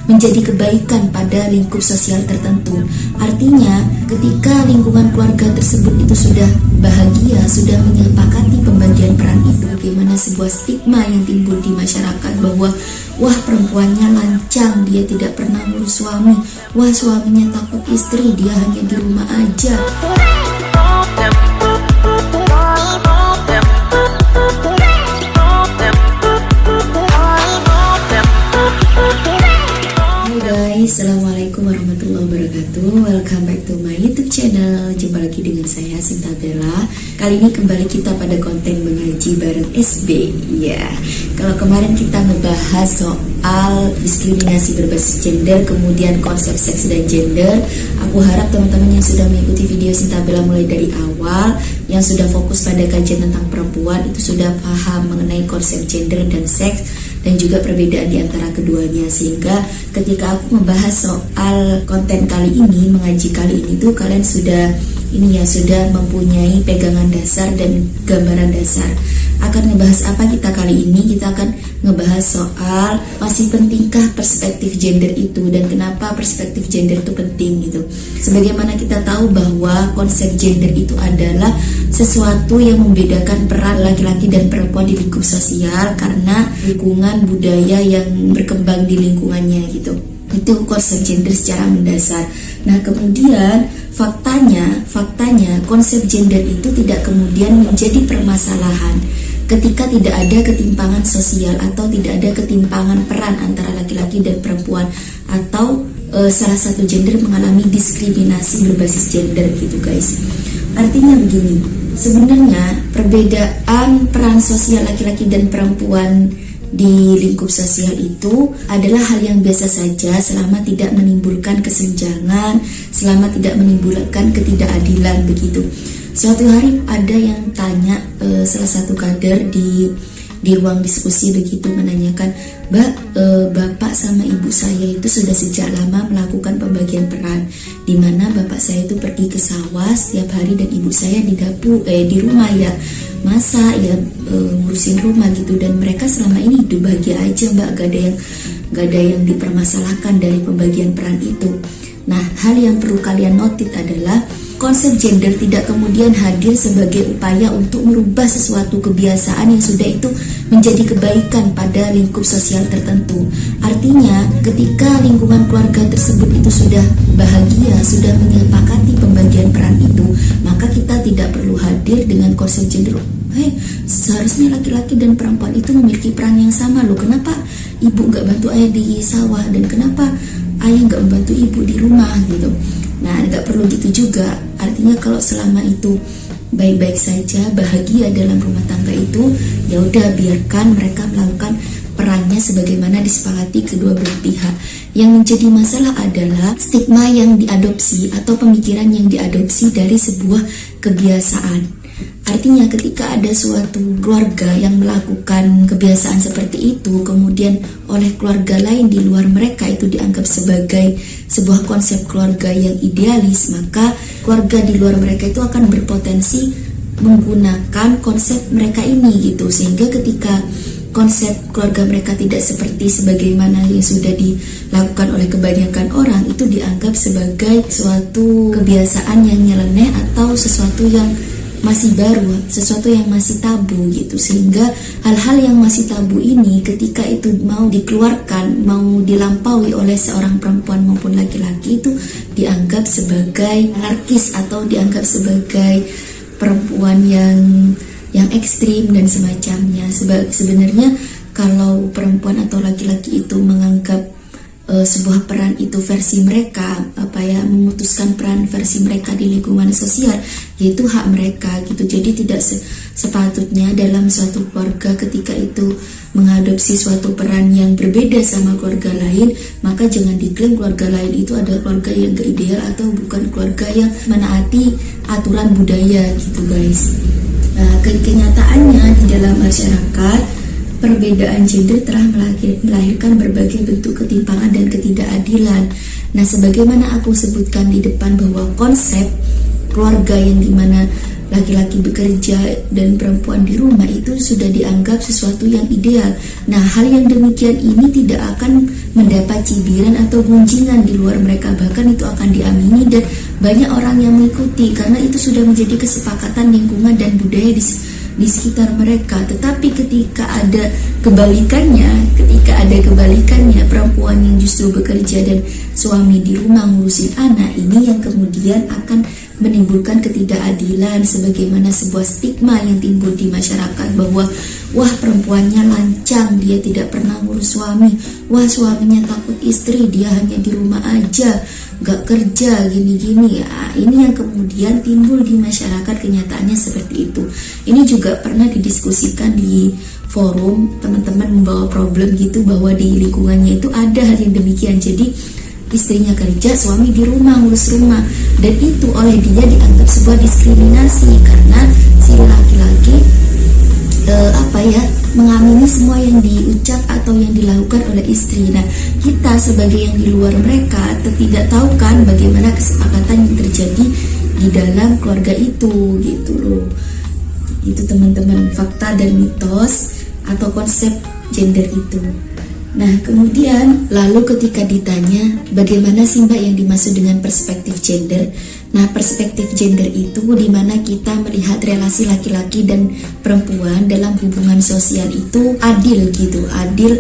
menjadi kebaikan pada lingkup sosial tertentu. Artinya, ketika lingkungan keluarga tersebut itu sudah bahagia, sudah menyepakati pembagian peran itu, bagaimana sebuah stigma yang timbul di masyarakat bahwa wah, perempuannya lancang, dia tidak pernah ngurus suami, wah, suaminya takut istri, dia hanya di rumah aja. Assalamualaikum warahmatullahi wabarakatuh. Welcome back to my YouTube channel. Jumpa lagi dengan saya Sinta Bella. Kali ini kembali kita pada konten mengaji bareng SB. Ya, kalau kemarin kita ngebahas soal diskriminasi berbasis gender, kemudian konsep seks dan gender. Aku harap teman-teman yang sudah mengikuti video Sinta Bella mulai dari awal, yang sudah fokus pada kajian tentang perempuan, itu sudah paham mengenai konsep gender dan seks dan juga perbedaan di antara keduanya, sehingga ketika aku membahas soal konten kali ini, mengaji kali ini tuh kalian sudah mempunyai pegangan dasar dan gambaran dasar. Akan ngebahas apa kita kali ini? Kita akan ngebahas soal masih pentingkah perspektif gender itu dan kenapa perspektif gender itu penting gitu. Sebagaimana kita tahu bahwa konsep gender itu adalah sesuatu yang membedakan peran laki-laki dan perempuan di lingkup sosial karena lingkungan budaya yang berkembang di lingkungannya gitu. Itu konsep gender secara mendasar. Nah, kemudian faktanya konsep gender itu tidak kemudian menjadi permasalahan ketika tidak ada ketimpangan sosial atau tidak ada ketimpangan peran antara laki-laki dan perempuan, atau salah satu gender mengalami diskriminasi berbasis gender gitu guys. Artinya begini, sebenarnya perbedaan peran sosial laki-laki dan perempuan di lingkup sosial itu adalah hal yang biasa saja selama tidak menimbulkan kesenjangan, selama tidak menimbulkan ketidakadilan begitu. Suatu hari ada yang tanya, salah satu kader di ruang diskusi begitu menanyakan, Mbak, bapak sama ibu saya itu sudah sejak lama melakukan pembagian peran, di mana bapak saya itu pergi ke sawah setiap hari dan ibu saya di dapur, di rumah ya masak ya, ngurusin rumah gitu, dan mereka selama ini hidup bahagia aja Mbak, gak ada yang dipermasalahkan dari pembagian peran itu. Nah, hal yang perlu kalian notit adalah konsep gender tidak kemudian hadir sebagai upaya untuk merubah sesuatu kebiasaan yang sudah itu menjadi kebaikan pada lingkup sosial tertentu. Artinya, ketika lingkungan keluarga tersebut itu sudah bahagia, sudah menyepakati pembagian peran itu, maka kita tidak perlu hadir dengan konsep gender. Seharusnya laki-laki dan perempuan itu memiliki peran yang sama loh. Kenapa ibu gak bantu ayah di sawah, dan kenapa ayah gak membantu ibu di rumah gitu. Nah, gak perlu gitu juga. Artinya kalau selama itu baik-baik saja, bahagia dalam rumah tangga itu, ya udah biarkan mereka melakukan perannya sebagaimana disepakati kedua belah pihak. Yang menjadi masalah adalah stigma yang diadopsi atau pemikiran yang diadopsi dari sebuah kebiasaan. Artinya ketika ada suatu keluarga yang melakukan kebiasaan seperti itu, kemudian oleh keluarga lain di luar mereka itu dianggap sebagai sebuah konsep keluarga yang idealis, maka keluarga di luar mereka itu akan berpotensi menggunakan konsep mereka ini gitu, sehingga ketika konsep keluarga mereka tidak seperti sebagaimana yang sudah dilakukan oleh kebanyakan orang, itu dianggap sebagai suatu kebiasaan yang nyeleneh atau sesuatu yang masih baru, sesuatu yang masih tabu gitu, sehingga hal-hal yang masih tabu ini ketika itu mau dikeluarkan, mau dilampaui oleh seorang perempuan maupun laki-laki, itu dianggap sebagai anarkis atau dianggap sebagai perempuan yang ekstrim dan semacamnya. Sebenarnya kalau perempuan atau laki-laki itu menganggap sebuah peran itu versi mereka, memutuskan peran versi mereka di lingkungan sosial, yaitu hak mereka gitu. Jadi tidak sepatutnya dalam suatu keluarga ketika itu mengadopsi suatu peran yang berbeda sama keluarga lain, maka jangan diklaim keluarga lain itu adalah keluarga yang gak ideal atau bukan keluarga yang menaati aturan budaya gitu guys. Nah, kenyataannya di dalam masyarakat, perbedaan gender telah melahirkan berbagai bentuk ketimpangan dan ketidakadilan. Nah, sebagaimana aku sebutkan di depan bahwa konsep keluarga yang dimana laki-laki bekerja dan perempuan di rumah itu sudah dianggap sesuatu yang ideal. Nah, hal yang demikian ini tidak akan mendapat cibiran atau gunjingan di luar mereka, bahkan itu akan diamini dan banyak orang yang mengikuti karena itu sudah menjadi kesepakatan lingkungan dan budaya di sekitar mereka. Tetapi ketika ada kebalikannya, perempuan yang justru bekerja dan suami di rumah ngurusin anak, ini yang kemudian akan menimbulkan ketidakadilan, sebagaimana sebuah stigma yang timbul di masyarakat bahwa wah, perempuannya lancang, dia tidak pernah ngurus suami, wah, suaminya takut istri, dia hanya di rumah aja, gak kerja, gini-gini ya. Ini yang kemudian timbul di masyarakat, kenyataannya seperti itu. Ini juga pernah didiskusikan di forum, teman-teman membawa problem gitu bahwa di lingkungannya itu ada hal yang demikian. Jadi istrinya kerja, suami di rumah ngurus rumah, dan itu oleh dia dianggap sebuah diskriminasi karena si laki-laki mengamini semua yang diucap atau yang dilakukan oleh istri. Nah, kita sebagai yang di luar mereka tidak tahu kan bagaimana kesepakatan yang terjadi di dalam keluarga itu, gitu loh. Itu teman-teman, fakta dan mitos atau konsep gender itu. Nah, kemudian lalu ketika ditanya bagaimana sih Mbak yang dimaksud dengan perspektif gender? Nah, perspektif gender itu di mana kita melihat relasi laki-laki dan perempuan dalam hubungan sosial itu adil gitu. Adil,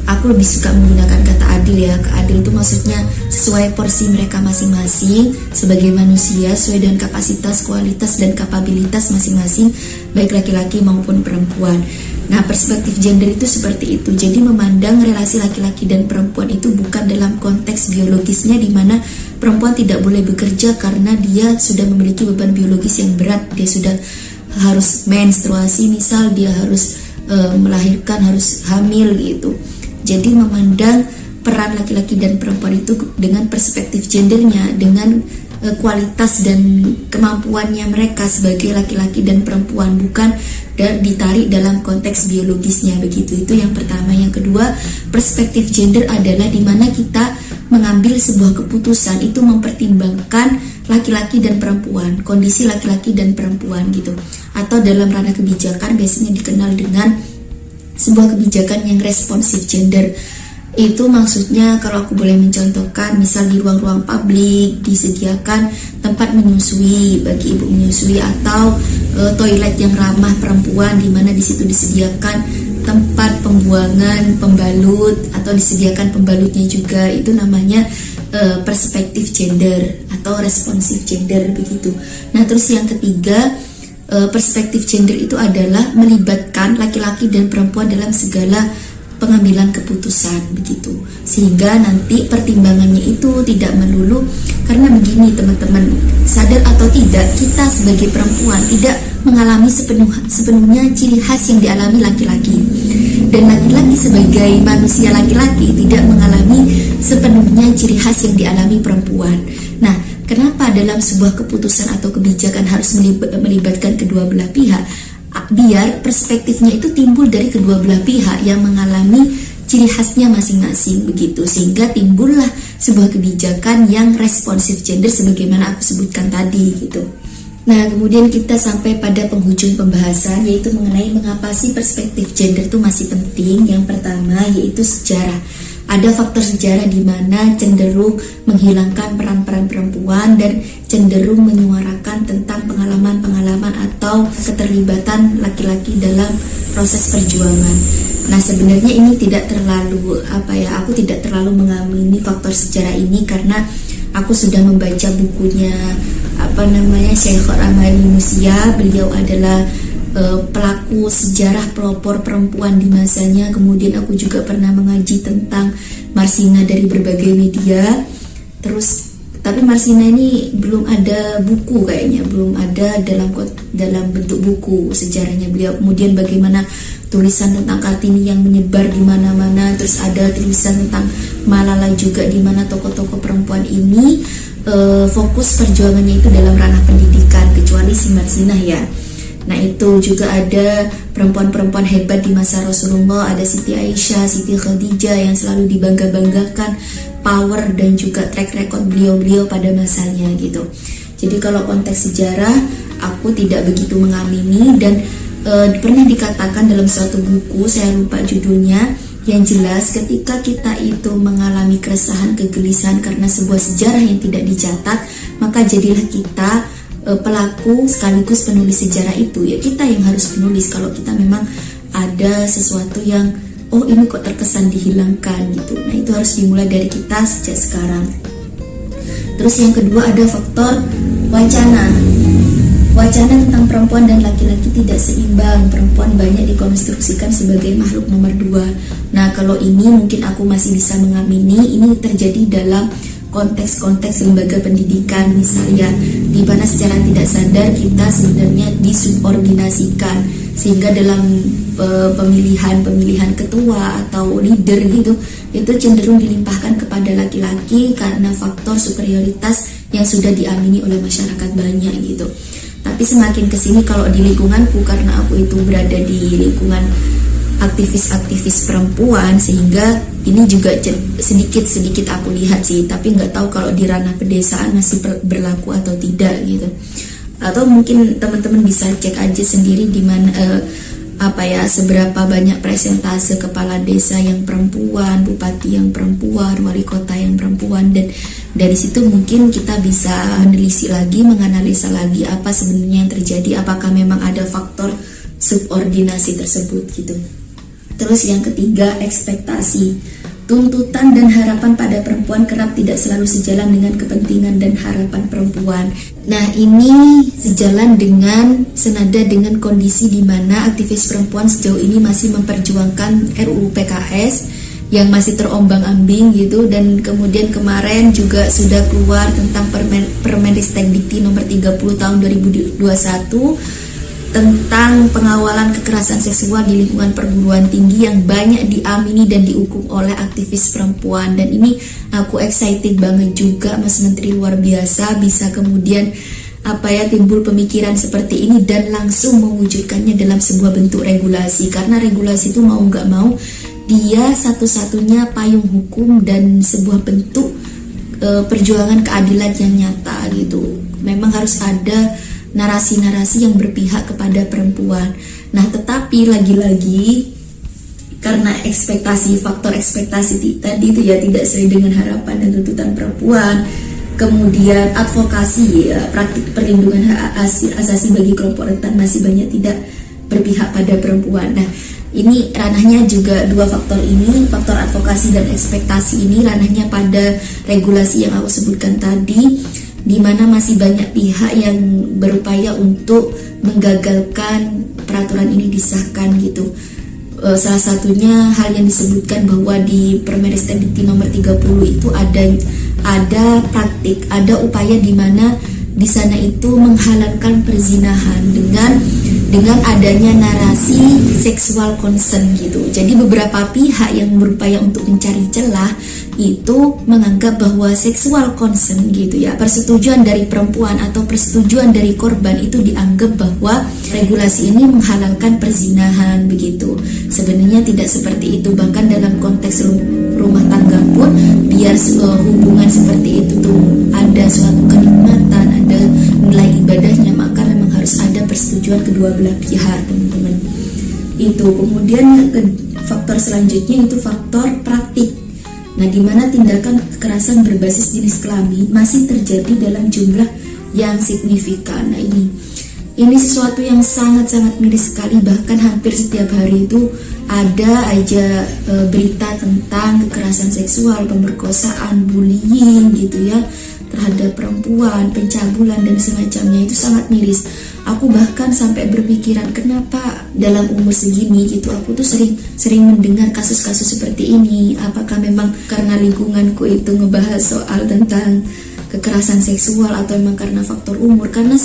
aku lebih suka menggunakan kata adil ya. Adil itu maksudnya sesuai porsi mereka masing-masing sebagai manusia, sesuai dengan kapasitas, kualitas, dan kapabilitas masing-masing, baik laki-laki maupun perempuan. Nah, perspektif gender itu seperti itu. Jadi memandang relasi laki-laki dan perempuan itu bukan dalam konteks biologisnya, di mana perempuan tidak boleh bekerja karena dia sudah memiliki beban biologis yang berat. Dia sudah harus menstruasi, misal dia harus melahirkan, harus hamil gitu. Jadi memandang peran laki-laki dan perempuan itu dengan perspektif gendernya, dengan kualitas dan kemampuannya mereka sebagai laki-laki dan perempuan, bukan ditarik dalam konteks biologisnya, begitu. Itu yang pertama. Yang kedua, perspektif gender adalah di mana kita mengambil sebuah keputusan itu mempertimbangkan laki-laki dan perempuan, kondisi laki-laki dan perempuan gitu. Atau dalam ranah kebijakan biasanya dikenal dengan sebuah kebijakan yang responsif gender. Itu maksudnya kalau aku boleh mencontohkan, misal di ruang-ruang publik disediakan tempat menyusui bagi ibu menyusui, atau toilet yang ramah perempuan di mana di situ disediakan tempat pembuangan pembalut atau disediakan pembalutnya juga. Itu namanya perspektif gender atau responsif gender begitu. Nah, terus yang ketiga, perspektif gender itu adalah melibatkan laki-laki dan perempuan dalam segala pengambilan keputusan begitu, sehingga nanti pertimbangannya itu tidak melulu. Karena begini teman-teman, sadar atau tidak, kita sebagai perempuan tidak mengalami sepenuhnya ciri khas yang dialami laki-laki, dan laki-laki sebagai manusia laki-laki tidak mengalami sepenuhnya ciri khas yang dialami perempuan. Nah, kenapa dalam sebuah keputusan atau kebijakan harus melibatkan kedua belah pihak? Biar perspektifnya itu timbul dari kedua belah pihak yang mengalami ciri khasnya masing-masing begitu, sehingga timbullah sebuah kebijakan yang responsif gender sebagaimana aku sebutkan tadi gitu. Nah, kemudian kita sampai pada penghujung pembahasan, yaitu mengenai mengapa sih perspektif gender itu masih penting. Yang pertama yaitu sejarah. Ada faktor sejarah di mana cenderung menghilangkan peran-peran perempuan dan cenderung menyuarakan tentang pengalaman-pengalaman atau keterlibatan laki-laki dalam proses perjuangan. Nah, sebenarnya ini tidak terlalu aku tidak terlalu mengamini faktor sejarah ini karena aku sudah membaca bukunya Syekh Ramli Musia. Beliau adalah pelaku sejarah pelopor perempuan di masanya. Kemudian aku juga pernah mengaji tentang Marsina dari berbagai media. Tapi Marsina ini belum ada buku, kayaknya belum ada dalam bentuk buku sejarahnya beliau. Kemudian bagaimana tulisan tentang Kartini yang menyebar di mana-mana. Terus ada tulisan tentang Malala juga, di mana tokoh-tokoh perempuan ini fokus perjuangannya itu dalam ranah pendidikan, kecuali si Marsina ya. Nah, itu juga ada perempuan-perempuan hebat di masa Rasulullah, ada Siti Aisyah, Siti Khadijah yang selalu dibangga-banggakan power dan juga track record beliau-beliau pada masanya gitu. Jadi kalau konteks sejarah aku tidak begitu mengamini. Dan pernah dikatakan dalam suatu buku, saya lupa judulnya, yang jelas ketika kita itu mengalami keresahan, kegelisahan karena sebuah sejarah yang tidak dicatat, maka jadilah kita pelaku sekaligus penulis sejarah itu. Ya, kita yang harus menulis kalau kita memang ada sesuatu yang oh ini kok terkesan dihilangkan gitu. Nah, itu harus dimulai dari kita sejak sekarang. Terus yang kedua ada faktor wacana. Wacana tentang perempuan dan laki-laki tidak seimbang. Perempuan banyak dikonstruksikan sebagai makhluk nomor 2. Nah, kalau ini mungkin aku masih bisa mengamini. Ini terjadi dalam konteks-konteks lembaga pendidikan misalnya, di mana secara tidak sadar kita sebenarnya disubordinasikan, sehingga dalam pemilihan ketua atau leader gitu, itu cenderung dilimpahkan kepada laki-laki karena faktor superioritas yang sudah diamini oleh masyarakat banyak gitu. Tapi semakin kesini kalau di lingkunganku, karena aku itu berada di lingkungan aktivis-aktivis perempuan, sehingga ini juga sedikit aku lihat sih, tapi nggak tahu kalau di ranah pedesaan masih berlaku atau tidak gitu. Atau mungkin teman-teman bisa cek aja sendiri di mana seberapa banyak presentase kepala desa yang perempuan, bupati yang perempuan, wali kota yang perempuan, dan dari situ mungkin kita bisa menelisik lagi, menganalisa lagi apa sebenarnya yang terjadi, apakah memang ada faktor subordinasi tersebut gitu. Terus yang ketiga, ekspektasi. Tuntutan dan harapan pada perempuan kerap tidak selalu sejalan dengan kepentingan dan harapan perempuan. Nah, ini senada dengan kondisi di mana aktivis perempuan sejauh ini masih memperjuangkan RUU PKS yang masih terombang-ambing gitu, dan kemudian kemarin juga sudah keluar tentang Permendikbud nomor 30 tahun 2021 tentang pengawalan kekerasan seksual di lingkungan perguruan tinggi yang banyak diamini dan dihukum oleh aktivis perempuan. Dan ini aku excited banget juga, Mas Menteri luar biasa bisa kemudian timbul pemikiran seperti ini dan langsung mewujudkannya dalam sebuah bentuk regulasi, karena regulasi itu mau nggak mau dia satu-satunya payung hukum dan sebuah bentuk perjuangan keadilan yang nyata gitu. Memang harus ada narasi-narasi yang berpihak kepada perempuan. Nah, tetapi lagi-lagi karena faktor ekspektasi tadi itu ya tidak sesuai dengan harapan dan tuntutan perempuan, kemudian advokasi praktik perlindungan hak asasi bagi kelompok rentan masih banyak tidak berpihak pada perempuan. Nah, ini ranahnya juga dua faktor ini, faktor advokasi dan ekspektasi ini ranahnya pada regulasi yang aku sebutkan tadi, di mana masih banyak pihak yang berupaya untuk menggagalkan peraturan ini disahkan gitu. Salah satunya hal yang disebutkan bahwa di Permendikbud nomor 30 itu ada praktik, ada upaya di mana di sana itu menghalalkan perzinahan dengan adanya narasi sexual consent gitu. Jadi beberapa pihak yang berupaya untuk mencari celah itu menganggap bahwa sexual consent gitu ya, persetujuan dari perempuan atau persetujuan dari korban itu dianggap bahwa regulasi ini menghalalkan perzinahan begitu. Sebenarnya tidak seperti itu, bahkan dalam konteks rumah tangga pun biar hubungan seperti itu tuh ada suatu kenikmatan, ada nilai ibadahnya, maka memang harus ada persetujuan kedua belah pihak, teman-teman. Itu kemudian faktor selanjutnya itu faktor praktik. Nah, di mana tindakan kekerasan berbasis jenis kelamin masih terjadi dalam jumlah yang signifikan. Nah, ini sesuatu yang sangat-sangat miris sekali, bahkan hampir setiap hari itu ada aja berita tentang kekerasan seksual, pemerkosaan, bullying gitu ya terhadap perempuan, pencabulan dan semacamnya. Itu sangat miris. Aku bahkan sampai berpikiran kenapa dalam umur segini gitu aku tuh sering mendengar kasus-kasus seperti ini. Apakah memang karena lingkunganku itu ngebahas soal tentang kekerasan seksual atau memang karena faktor umur? Karena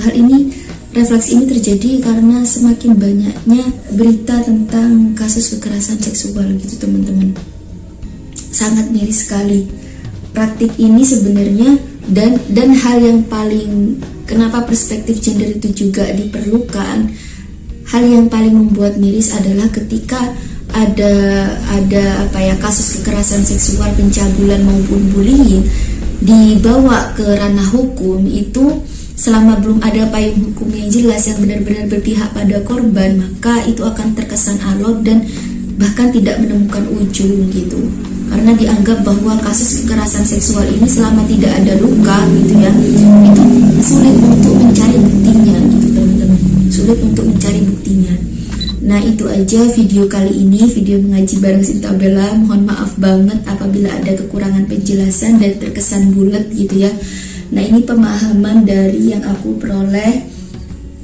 hal ini, refleksi ini terjadi karena semakin banyaknya berita tentang kasus kekerasan seksual gitu, teman-teman. Sangat miris sekali praktik ini sebenarnya, dan hal yang paling kenapa perspektif gender itu juga diperlukan, hal yang paling membuat miris adalah ketika ada kasus kekerasan seksual, pencabulan maupun bullying dibawa ke ranah hukum, itu selama belum ada payung hukum yang jelas yang benar-benar berpihak pada korban, maka itu akan terkesan alot dan bahkan tidak menemukan ujung gitu. Karena dianggap bahwa kasus kekerasan seksual ini selama tidak ada luka gitu ya, itu sulit untuk mencari buktinya gitu teman-teman, sulit untuk mencari buktinya. Nah itu aja video kali ini, video mengaji bareng Sinta Bella. Mohon maaf banget apabila ada kekurangan penjelasan dan terkesan bulat gitu ya. Nah ini pemahaman dari yang aku peroleh,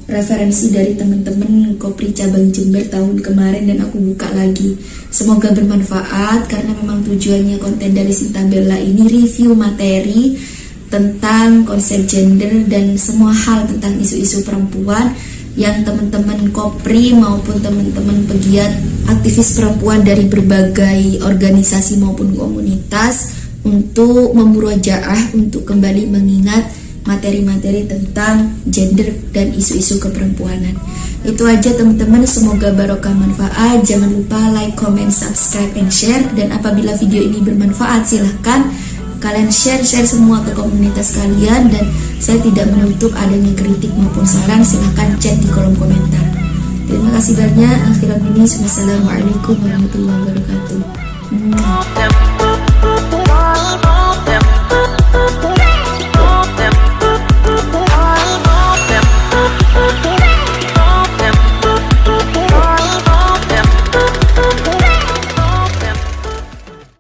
referensi dari teman-teman Kopri Cabang Jember tahun kemarin, dan aku buka lagi. Semoga bermanfaat karena memang tujuannya konten dari Sinta Bella ini review materi tentang konsep gender dan semua hal tentang isu-isu perempuan yang teman-teman Kopri maupun teman-teman pegiat aktivis perempuan dari berbagai organisasi maupun komunitas untuk memurojaah untuk kembali mengingat materi-materi tentang gender dan isu-isu keperempuanan. Itu aja teman-teman, semoga barokah manfaat. Jangan lupa like, comment, subscribe, and share. Dan apabila video ini bermanfaat, silahkan kalian share semua ke komunitas kalian, dan saya tidak menutup adanya kritik maupun saran, silahkan chat di kolom komentar. Terima kasih banyak. Akhirnya ini, wassalamualaikum warahmatullahi wabarakatuh.